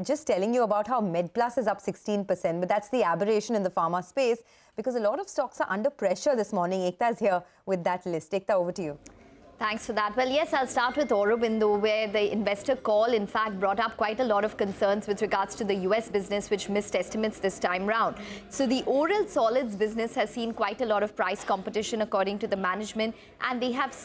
just telling you about how MedPlus is up 16%, but that's the aberration in the pharma space because a lot of stocks are under pressure this morning. Ekta is here with that list. Ekta, over to you. Thanks for that. Well, yes, I'll start with Aurobindo, where the investor call, in fact, brought up quite a lot of concerns with regards to the US business, which missed estimates this time round. So the oral solids business has seen quite a lot of price competition, according to the management, and they have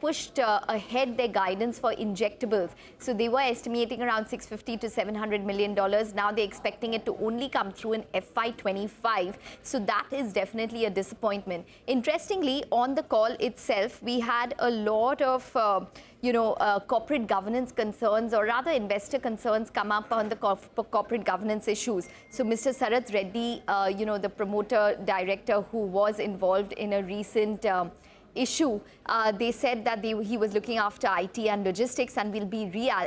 pushed ahead their guidance for injectables. So they were estimating around $650 to $700 million. Now they're expecting it to only come through in FY25. So that is definitely a disappointment. Interestingly, on the call itself, we had a lot of corporate governance concerns, or rather investor concerns, come up on the corporate governance issues. So Mr. Sarath Reddy, the promoter director who was involved in a recent issue, they said that he was looking after IT and logistics, and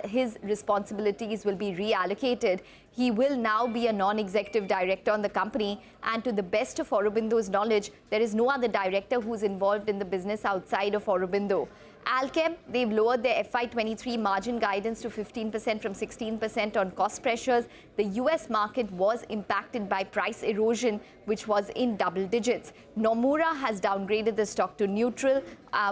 his responsibilities will be reallocated. He will now be a non-executive director on the company, and to the best of Aurobindo's knowledge, there is no other director who's involved in the business outside of Aurobindo. Alkem, they've lowered their FY23 margin guidance to 15% from 16% on cost pressures. The US market was impacted by price erosion, which was in double digits. Nomura has downgraded the stock to neutral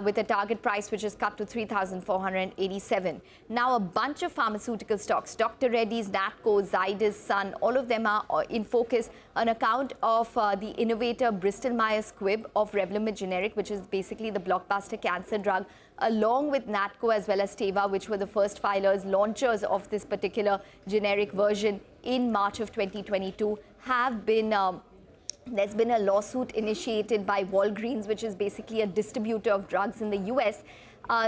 with a target price which is cut to 3,487. Now, a bunch of pharmaceutical stocks, Dr. Reddy's, Natco, Zydus, Sun, all of them are in focus on account of the innovator Bristol-Myers Squibb of Revlimid generic, which is basically the blockbuster cancer drug, along with Natco as well as Teva, which were the first filers, launchers of this particular generic version in March of 2022, have been there's been a lawsuit initiated by Walgreens, which is basically a distributor of drugs in the US,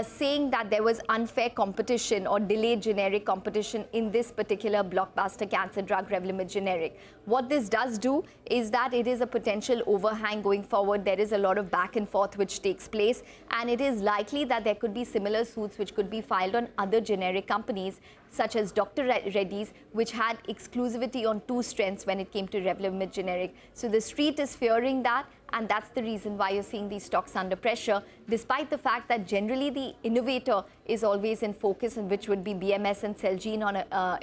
saying that there was unfair competition or delayed generic competition in this particular blockbuster cancer drug, Revlimid generic. What this does do is that it is a potential overhang going forward. There is a lot of back and forth which takes place, and it is likely that there could be similar suits which could be filed on other generic companies, such as Dr. Reddy's, which had exclusivity on 2 strengths when it came to Revlimid generic. So the street is fearing that, and that's the reason why you're seeing these stocks under pressure, despite the fact that generally the innovator is always in focus, and which would be BMS and Celgene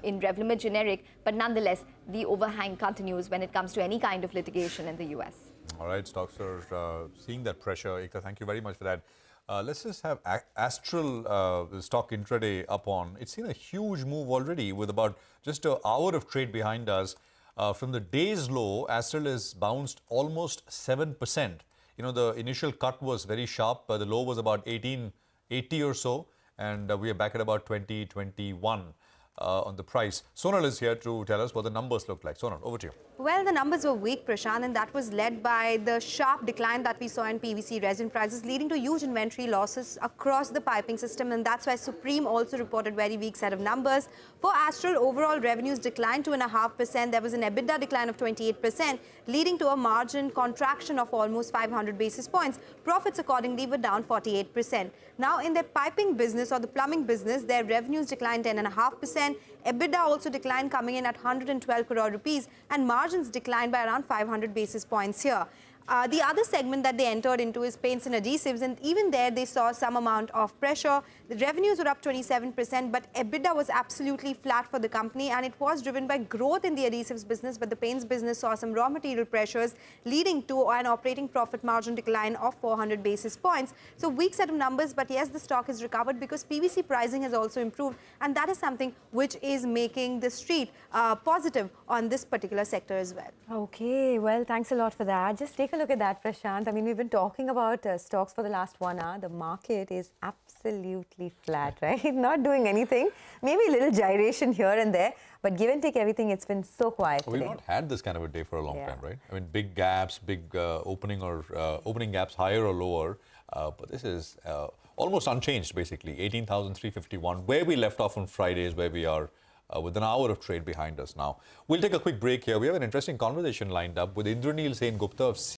in Revlimid generic. But nonetheless, the overhang continues when it comes to any kind of litigation in the US. All right, stocks are seeing that pressure. Ekta, thank you very much for that. Let's just have Astral, the stock intraday up on. It's seen a huge move already with about just an hour of trade behind us. From the day's low, Astral has bounced almost 7%. You know, the initial cut was very sharp. The low was about 1880 or so, and we are back at about 2021 on the price. Sonal is here to tell us what the numbers look like. Sonal, over to you. Well, the numbers were weak, Prashant, and that was led by the sharp decline that we saw in PVC resin prices, leading to huge inventory losses across the piping system, and that's why Supreme also reported very weak set of numbers. For Astral, overall revenues declined 2.5%. There was an EBITDA decline of 28%, leading to a margin contraction of almost 500 basis points. Profits accordingly were down 48%. Now, in their piping business or the plumbing business, their revenues declined 10.5%. EBITDA also declined, coming in at 112 crore rupees, and margins declined by around 500 basis points here. The other segment that they entered into is paints and adhesives, and even there they saw some amount of pressure. The revenues were up 27%, but EBITDA was absolutely flat for the company, and it was driven by growth in the adhesives business, but the paints business saw some raw material pressures, leading to an operating profit margin decline of 400 basis points. So weak set of numbers, but yes, the stock has recovered because PVC pricing has also improved, and that is something which is making the street positive on this particular sector as well. Okay, well, thanks a lot for that. Just take a look at that, Prashant. I mean, we've been talking about stocks for the last 1 hour. The market is absolutely flat, right? Not doing anything. Maybe a little gyration here and there, but give and take everything, it's been so quiet today. We've not had this kind of a day for a long time, right? I mean, big gaps, big opening gaps higher or lower, but this is almost unchanged, basically. 18,351. Where we left off on Friday is where we are with an hour of trade behind us now. We'll take a quick break here. We have an interesting conversation lined up with Indraneel Sen Gupta of